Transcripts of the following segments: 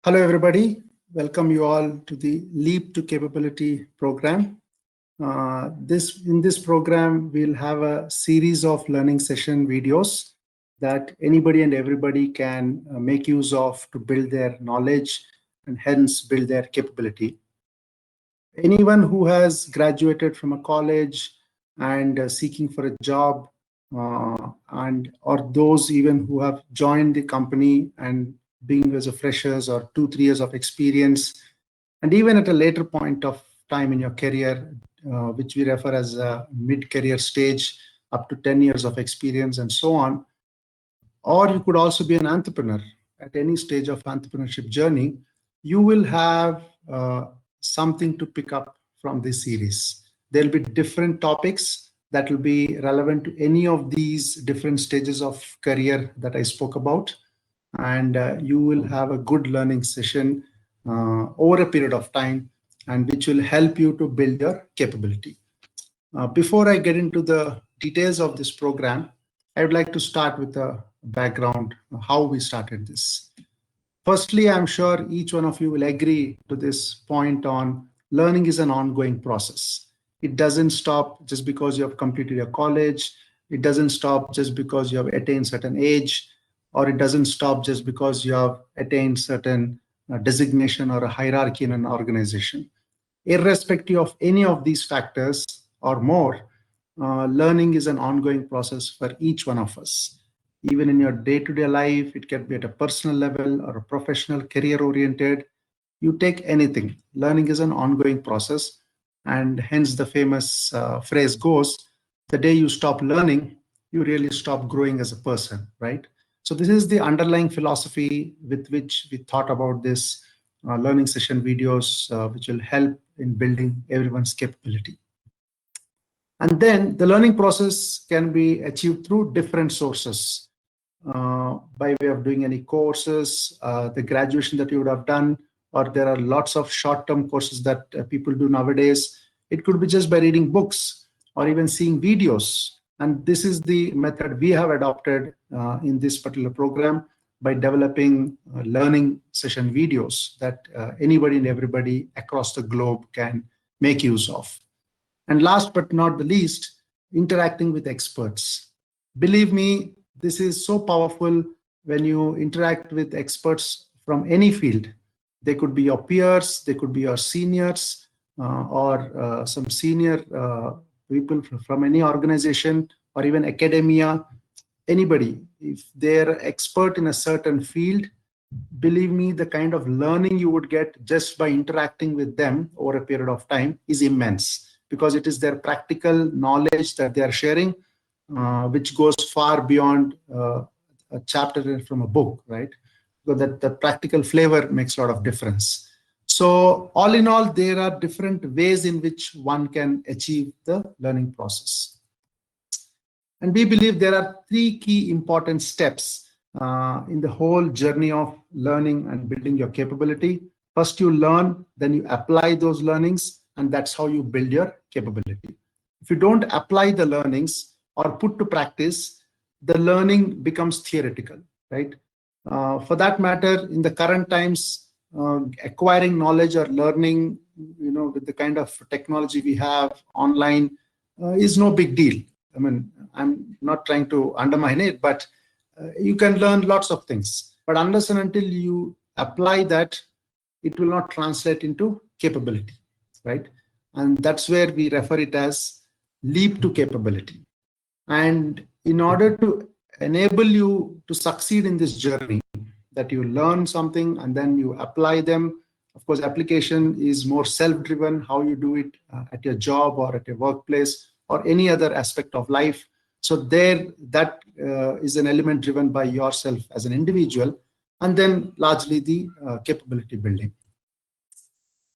Hello, everybody. Welcome you all to the LEAP to Capability program. In this program, we'll have a series of learning session videos that anybody and everybody can make use of to build their knowledge and hence build their capability. Anyone who has graduated from a college and seeking for a job, or those even who have joined the company and being as a freshers or 2-3 years of experience, and even at a later point of time in your career, which we refer as a mid-career stage, up to 10 years of experience and so on. Or you could also be an entrepreneur at any stage of entrepreneurship journey. You will have something to pick up from this series. There'll be different topics that will be relevant to any of these different stages of career that I spoke about. And you will have a good learning session over a period of time, and which will help you to build your capability. Before I get into the details of this program, I would like to start with a background of how we started this. Firstly, I'm sure each one of you will agree to this point on learning is an ongoing process. It doesn't stop just because you have completed your college. It doesn't stop just because you have attained certain age, or it doesn't stop just because you have attained certain designation or a hierarchy in an organization. Irrespective of any of these factors or more, learning is an ongoing process for each one of us. Even in your day-to-day life, it can be at a personal level or a professional, career-oriented. You take anything. Learning is an ongoing process, and hence the famous phrase goes, the day you stop learning, you really stop growing as a person, right? So this is the underlying philosophy with which we thought about this learning session videos, which will help in building everyone's capability. And then the learning process can be achieved through different sources, by way of doing any courses, the graduation that you would have done, or there are lots of short-term courses that people do nowadays. It could be just by reading books or even seeing videos. And this is the method we have adopted in this particular program by developing learning session videos that anybody and everybody across the globe can make use of. And last but not the least, interacting with experts. Believe me, this is so powerful when you interact with experts from any field. They could be your peers, they could be your seniors, or some senior people from any organization or even academia, anybody. If they're expert in a certain field, believe me, the kind of learning you would get just by interacting with them over a period of time is immense, because it is their practical knowledge that they are sharing, which goes far beyond a chapter from a book, right? So that the practical flavor makes a lot of difference. So all in all, there are different ways in which one can achieve the learning process. And we believe there are 3 key important steps in the whole journey of learning and building your capability. First, you learn, then you apply those learnings, and that's how you build your capability. If you don't apply the learnings or put to practice, the learning becomes theoretical, right? For that matter, in the current times, acquiring knowledge or learning, with the kind of technology we have online, is no big deal. I mean, I'm not trying to undermine it, but you can learn lots of things. But unless and until you apply that, it will not translate into capability, right? And that's where we refer it as leap to capability. And in order to enable you to succeed in this journey, that you learn something and then you apply them. Of course, application is more self-driven, how you do it at your job or at your workplace or any other aspect of life. So that is an element driven by yourself as an individual, and then largely the capability building.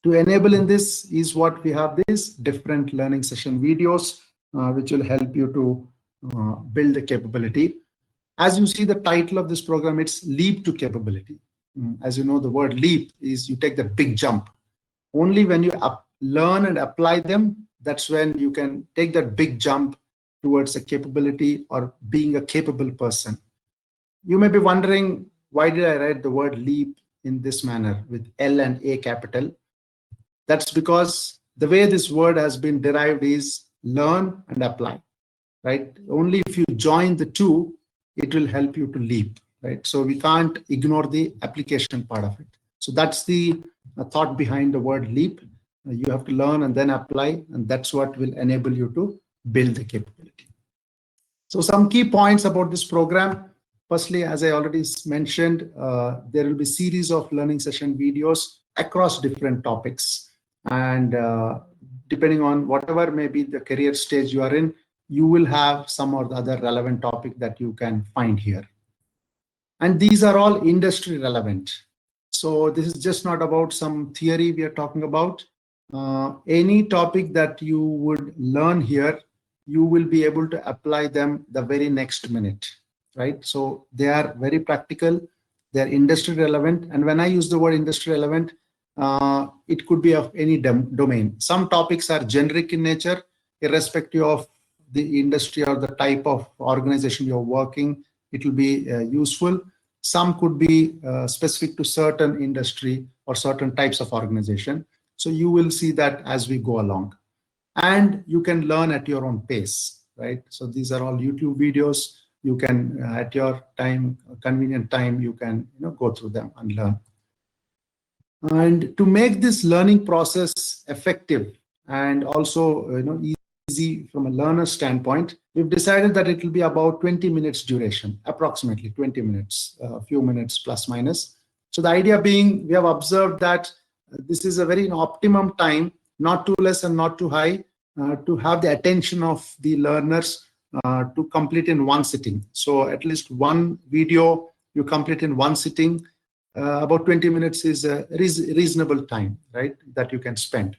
To enable in this is what we have these different learning session videos, which will help you to build the capability. As you see the title of this program, it's Leap to Capability. As you know, the word leap is you take the big jump. Only when you learn and apply them, that's when you can take that big jump towards a capability or being a capable person. You may be wondering, why did I write the word leap in this manner with L and A capital. That's because the way this word has been derived is learn and apply, right? Only if you join the two, it will help you to leap, right? So we can't ignore the application part of it. So that's the thought behind the word leap. You have to learn and then apply, and that's what will enable you to build the capability. So some key points about this program. Firstly, as I already mentioned, there will be series of learning session videos across different topics. And depending on whatever may be the career stage you are in, you will have some or the other relevant topic that you can find here. And these are all industry relevant. So this is just not about some theory we are talking about. Any topic that you would learn here, you will be able to apply them the very next minute, right? So they are very practical, they're industry relevant. And when I use the word industry relevant, it could be of any domain. Some topics are generic in nature, irrespective of the industry or the type of organization you're working, it will be useful. Some could be specific to certain industry or certain types of organization. So you will see that as we go along. And you can learn at your own pace, right? So these are all YouTube videos. You can, at your time, convenient time, you can go through them and learn. And to make this learning process effective and also easy from a learner standpoint, we've decided that it will be about 20 minutes duration, approximately 20 minutes, a few minutes plus minus. So the idea being, we have observed that this is a very optimum time, not too less and not too high, to have the attention of the learners to complete in one sitting. So at least one video you complete in one sitting. About 20 minutes is a reasonable time, right, that you can spend.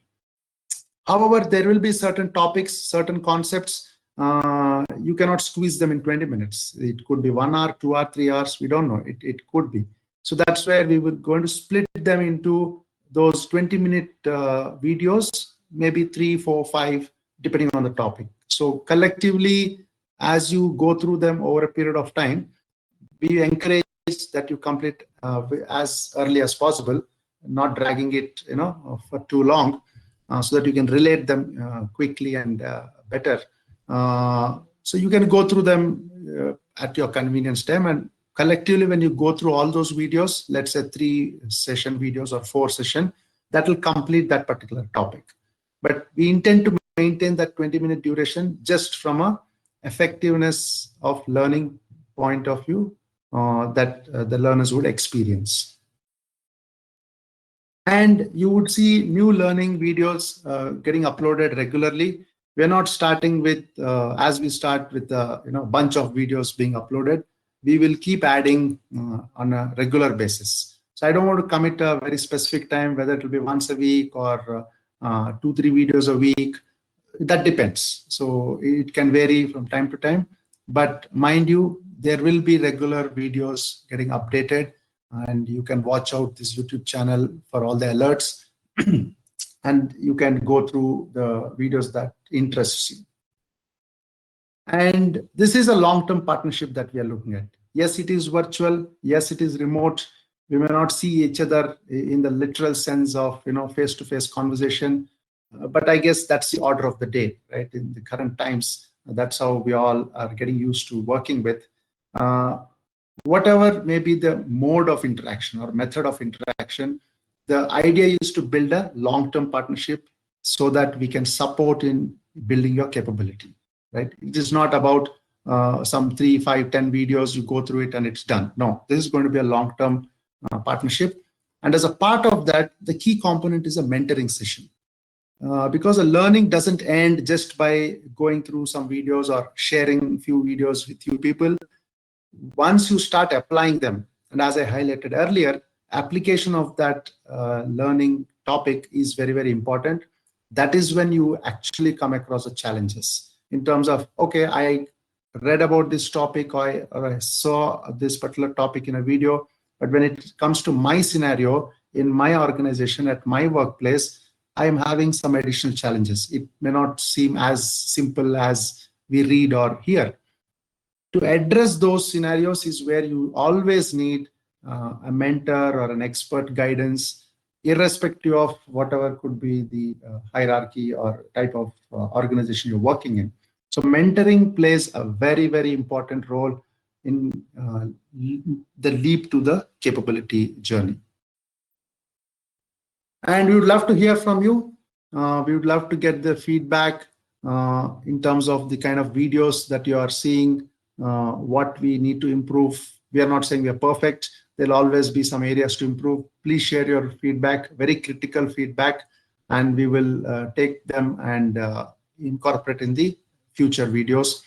However, there will be certain topics, certain concepts, you cannot squeeze them in 20 minutes. It could be 1 hour, 2 hours, 3 hours, we don't know. It could be. So that's where we were going to split them into those 20-minute videos, maybe 3, 4, 5, depending on the topic. So collectively, as you go through them over a period of time, we encourage that you complete as early as possible, not dragging it for too long, so that you can relate them quickly and better. So you can go through them at your convenience time, and collectively when you go through all those videos, let's say 3 session videos or 4 session, that will complete that particular topic. But we intend to maintain that 20-minute duration just from a effectiveness of learning point of view that the learners would experience. And you would see new learning videos getting uploaded regularly. We're not starting with, as we start with a bunch of videos being uploaded, we will keep adding on a regular basis. So I don't want to commit a very specific time, whether it will be once a week or 2-3 videos a week. That depends. So it can vary from time to time. But mind you, there will be regular videos getting updated, and you can watch out this YouTube channel for all the alerts, and you can go through the videos that interest you. And this is a long-term partnership that we are looking at. Yes, it is virtual. Yes, it is remote. We may not see each other in the literal sense of face-to-face conversation, but I guess that's the order of the day, right? In the current times, that's how we all are getting used to working with. Whatever may be the mode of interaction or method of interaction, the idea is to build a long-term partnership so that we can support in building your capability, right? It is not about some 3, 5, 10 videos, you go through it and it's done. No, this is going to be a long-term partnership. And as a part of that, the key component is a mentoring session. Because the learning doesn't end just by going through some videos or sharing a few videos with few people. Once you start applying them, and as I highlighted earlier, application of that learning topic is very, very important. That is when you actually come across the challenges in terms of, okay, I read about this topic, or I saw this particular topic in a video, but when it comes to my scenario in my organization, at my workplace, I am having some additional challenges. It may not seem as simple as we read or hear. To address those scenarios is where you always need a mentor or an expert guidance, irrespective of whatever could be the hierarchy or type of organization you're working in. So mentoring plays a very, very important role in the leap to the capability journey. And we would love to hear from you. We would love to get the feedback in terms of the kind of videos that you are seeing, what we need to improve. We are not saying we are perfect. There'll always be some areas to improve. Please share your feedback, very critical feedback, and we will take them and incorporate in the future videos.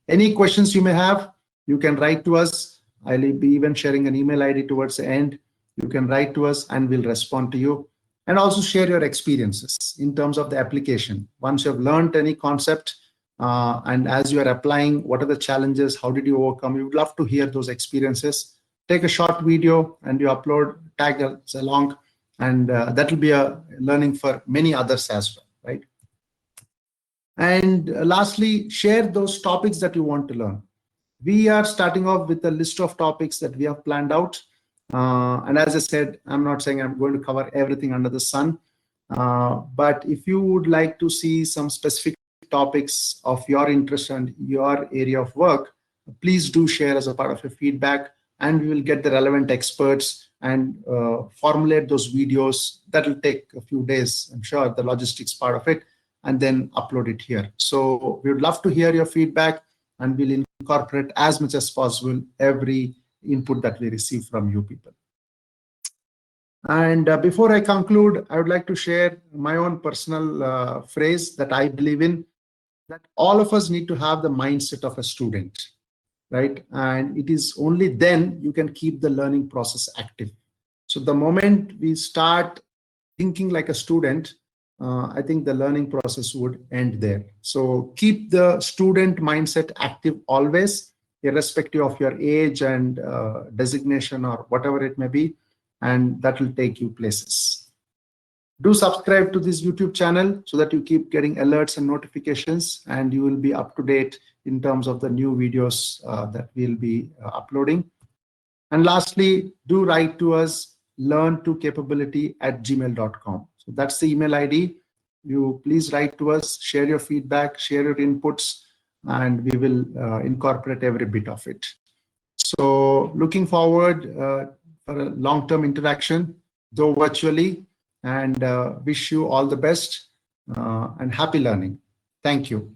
Any questions you may have, you can write to us. I'll be even sharing an email ID towards the end. You can write to us and we'll respond to you. And also share your experiences in terms of the application. Once you have learned any concept and as you are applying, what are the challenges? How did you overcome? We would love to hear those experiences. Take a short video and you upload, tag us along, and that will be a learning for many others as well, right? And lastly, share those topics that you want to learn. We are starting off with a list of topics that we have planned out. And as I said, I'm not saying I'm going to cover everything under the sun. But if you would like to see some specific topics of your interest and your area of work, please do share as a part of your feedback, and we will get the relevant experts and formulate those videos. That will take a few days, I'm sure, the logistics part of it, and then upload it here. So we would love to hear your feedback, and we'll incorporate as much as possible every input that we receive from you people. And before I conclude, I would like to share my own personal phrase that I believe in, that all of us need to have the mindset of a student, right? And it is only then you can keep the learning process active. So the moment we start thinking like a student, I think the learning process would end there. So keep the student mindset active always, irrespective of your age and designation or whatever it may be, and that will take you places. Do subscribe to this YouTube channel so that you keep getting alerts and notifications, and you will be up to date in terms of the new videos that we'll be uploading. And lastly, do write to us, learn2capability@gmail.com. So that's the email ID. You please write to us, share your feedback, share your inputs, and we will incorporate every bit of it. So looking forward for a long-term interaction, though virtually, and wish you all the best and happy learning. Thank you.